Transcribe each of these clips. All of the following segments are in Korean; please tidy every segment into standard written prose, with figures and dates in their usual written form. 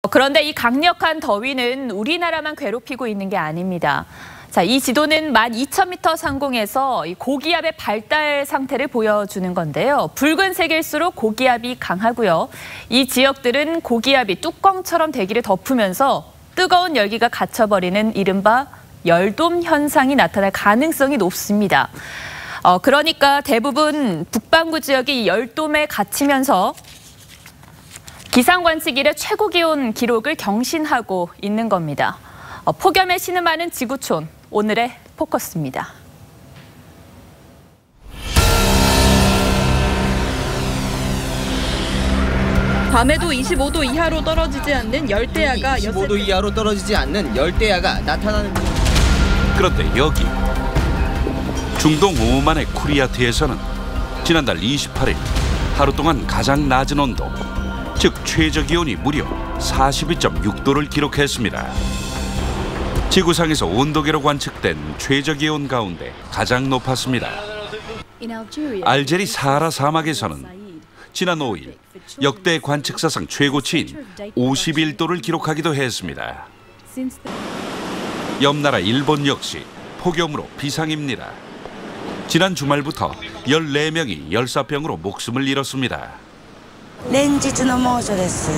그런데 이 강력한 더위는 우리나라만 괴롭히고 있는 게 아닙니다. 자, 이 지도는 12,000m 상공에서 이 고기압의 발달 상태를 보여주는 건데요. 붉은색일수록 고기압이 강하고요. 이 지역들은 고기압이 뚜껑처럼 대기를 덮으면서 뜨거운 열기가 갇혀버리는 이른바 열돔 현상이 나타날 가능성이 높습니다. 그러니까 대부분 북반구 지역이 이 열돔에 갇히면서 기상관측 이래 최고 기온 기록을 경신하고 있는 겁니다. 폭염에 신음하는 지구촌, 오늘의 포커스입니다. 밤에도 25도 이하로 떨어지지 않는 열대야가 25도 이하로 떨어지지 않는 열대야가 나타나는. 그런데 여기 중동 오만의 쿠리아트에서는 지난달 28일 하루 동안 가장 낮은 온도, 즉 최저 기온이 무려 42.6도를 기록했습니다. 지구상에서 온도계로 관측된 최저 기온 가운데 가장 높았습니다. 알제리 사하라 사막에서는 지난 5일 역대 관측사상 최고치인 51도를 기록하기도 했습니다. 옆 나라 일본 역시 폭염으로 비상입니다. 지난 주말부터 14명이 열사병으로 목숨을 잃었습니다. 連日の猛暑です。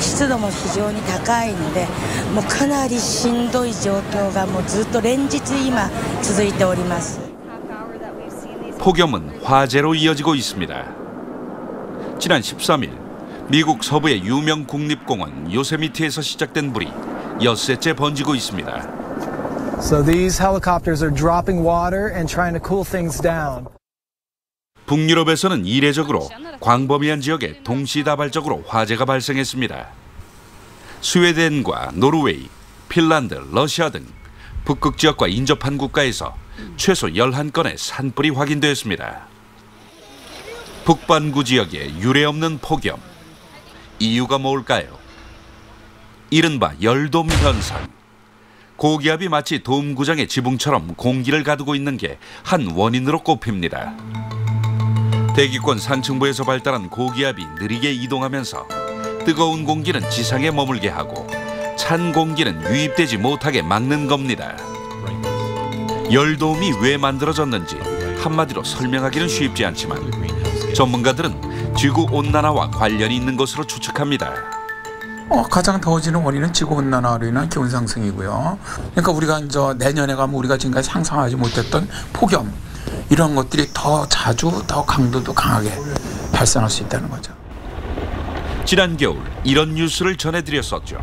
湿度も非常に高いので、もうかなりしんどい状況がもうずっと連日今続いております。 폭염은 화재로 이어지고 있습니다. 지난 13일 미국 서부의 유명 국립공원 요세미티에서 시작된 불이 엿새째 번지고 있습니다. So these helicopters are dropping water and trying to cool things down. 북유럽에서는 이례적으로 광범위한 지역에 동시다발적으로 화재가 발생했습니다. 스웨덴과 노르웨이, 핀란드, 러시아 등 북극 지역과 인접한 국가에서 최소 11건의 산불이 확인됐습니다. 북반구 지역에 유례없는 폭염. 이유가 뭘까요? 이른바 열돔 현상. 고기압이 마치 돔구장의 지붕처럼 공기를 가두고 있는 게 한 원인으로 꼽힙니다. 대기권 상층부에서 발달한 고기압이 느리게 이동하면서 뜨거운 공기는 지상에 머물게 하고 찬 공기는 유입되지 못하게 막는 겁니다. 열돔이 왜 만들어졌는지 한마디로 설명하기는 쉽지 않지만 전문가들은 지구온난화와 관련이 있는 것으로 추측합니다. 가장 더워지는 원인은 지구온난화로 인한 기온 상승이고요. 그러니까 우리가 이제 내년에 가면 우리가 지금까지 상상하지 못했던 폭염, 이런 것들이 더 자주, 더 강도도 강하게 발생할 수 있다는 거죠. 지난 겨울 이런 뉴스를 전해드렸었죠.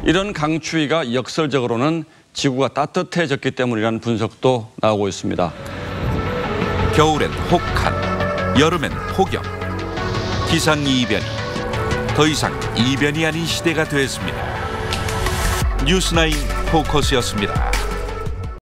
이런 강추위가 역설적으로는 지구가 따뜻해졌기 때문이라는 분석도 나오고 있습니다. 겨울엔 혹한, 여름엔 폭염. 기상이변이 더 이상 이변이 아닌 시대가 됐습니다. 뉴스9 포커스였습니다.